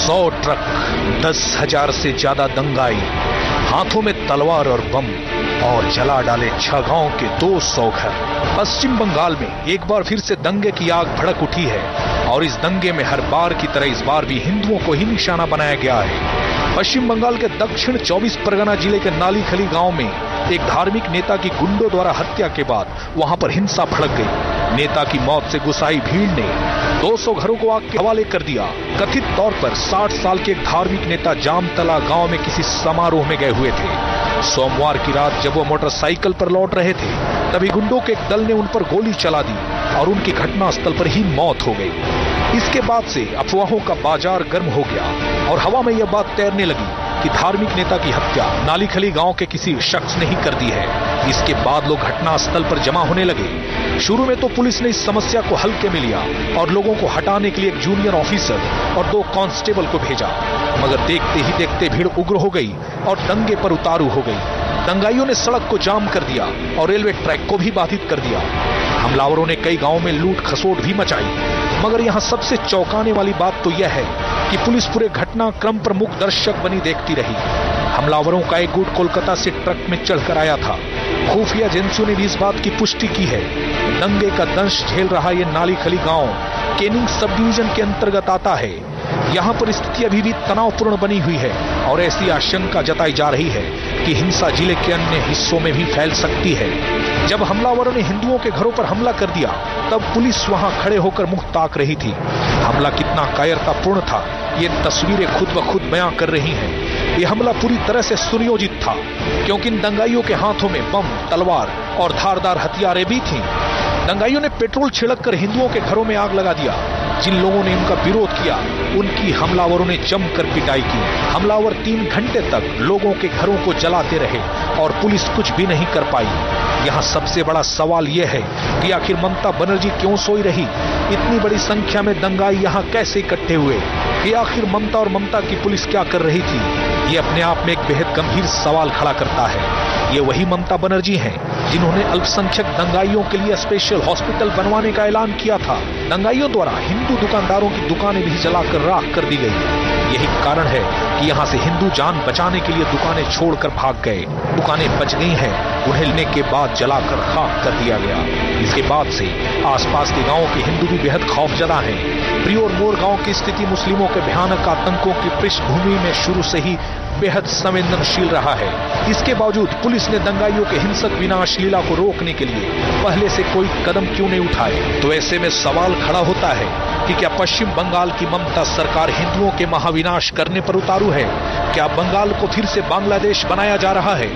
100 truck, 10,000 से ज्यादा दंगाई, हाथों में तलवार और बम, और जला डाले 6 गांव के 200 घर। पश्चिम बंगाल में एक बार फिर से दंगे की आग भड़क उठी है और इस दंगे में हर बार की तरह इस बार भी हिंदुओं को ही निशाना बनाया गया है। पश्चिम बंगाल के दक्षिण 24 परगना जिले के नालीखली गांव में एक धार्मिक नेता की गुंडों द्वारा हत्या के बाद वहां पर हिंसा भड़क गई। नेता की मौत से गुस्साई भीड़ ने 200 घरों को आग के हवाले कर दिया। कथित तौर पर 60 साल के एक धार्मिक नेता जामतला गांव में किसी समारोह में गए हुए थे। सोमवार की रात जब वो मोटरसाइकिल पर लौट रहे थे तभी गुंडों के एक दल ने उन पर गोली चला दी और उनकी घटनास्थल पर ही मौत हो गई। इसके बाद से अफवाहों का बाजार गर्म हो गया और हवा में यह बात तैरने लगी कि धार्मिक नेता की हत्या नालीखली गांव के किसी शख्स ने ही कर दी है। इसके बाद लोग घटनास्थल पर जमा होने लगे। शुरू में तो पुलिस ने इस समस्या को हल्के में लिया और लोगों को हटाने के लिए एक जूनियर ऑफिसर और 2 कांस्टेबल को भेजा, मगर देखते ही देखते भीड़ उग्र हो गई और दंगे पर उतारू हो गई। दंगाइयों ने सड़क को जाम कर दिया और रेलवे ट्रैक को भी बाधित कर दिया। हमलावरों ने कई गांवों में लूट खसोट भी मचाई, मगर यहां सबसे चौंकाने वाली बात तो यह है कि पुलिस पूरे घटनाक्रम पर मूक दर्शक बनी देखती रही। हमलावरों का एक गुट कोलकाता से ट्रक में चढ़कर आया था। खुफिया एजेंसियों ने भी इस बात की पुष्टि की है। दंगे का दंश झेल रहा यह नालीखली गांव केनिंग सब डिवीजन के अंतर्गत आता है। यहाँ पर स्थिति अभी भी तनावपूर्ण बनी हुई है और ऐसी आशंका जताई जा रही है कि हिंसा जिले के अन्य हिस्सों में भी फैल सकती है। जब हमलावरों ने हिंदुओं के घरों पर हमला कर दिया तब पुलिस वहां खड़े होकर मुंह ताक रही थी। हमला कितना कायरतापूर्ण था ये तस्वीरें खुद ब खुद बयां कर रही हैं। यह हमला पूरी तरह से सुनियोजित था क्योंकि इन दंगाइयों के हाथों में बम, तलवार और धारदार हथियारें भी थीं। दंगाइयों ने पेट्रोल छिड़ककर हिंदुओं के घरों में आग लगा दिया। जिन लोगों ने इनका विरोध किया उनकी हमलावरों ने जमकर पिटाई की। हमलावर 3 घंटे तक लोगों के घरों को जलाते रहे और पुलिस कुछ भी नहीं कर पाई। यहाँ सबसे बड़ा सवाल यह है कि आखिर ममता बनर्जी क्यों सोई रही? इतनी बड़ी संख्या में दंगाई यहाँ कैसे इकट्ठे हुए? कि आखिर ममता और ममता की पुलिस क्या कर रही थी? ये अपने आप में एक बेहद गंभीर सवाल खड़ा करता है। ये वही ममता बनर्जी हैं जिन्होंने अल्पसंख्यक दंगाइयों के लिए स्पेशल हॉस्पिटल बनवाने का ऐलान किया था। दंगाइयों द्वारा हिंदू दुकानदारों की दुकानें भी जलाकर राख कर दी गई। यही कारण है कि यहाँ से हिंदू जान बचाने के लिए दुकानें छोड़कर भाग गए। दुकानें बच गई हैं, उन्हें लेने के बाद जलाकर खाक कर दिया गया। इसके बाद से आसपास के गांवों के हिंदू भी बेहद खौफजदा हैं। प्रियोर मोर गांव की स्थिति मुस्लिमों के भयानक आतंकों की पृष्ठभूमि में शुरू से ही बेहद संवेदनशील रहा है। इसके बावजूद पुलिस ने दंगाइयों के हिंसक विनाश लीला को रोकने के लिए पहले से कोई कदम क्यों नहीं उठाए? तो ऐसे में सवाल खड़ा होता है कि क्या पश्चिम बंगाल की ममता सरकार हिंदुओं के महाविनाश करने पर उतारू है? क्या बंगाल को फिर से बांग्लादेश बनाया जा रहा है?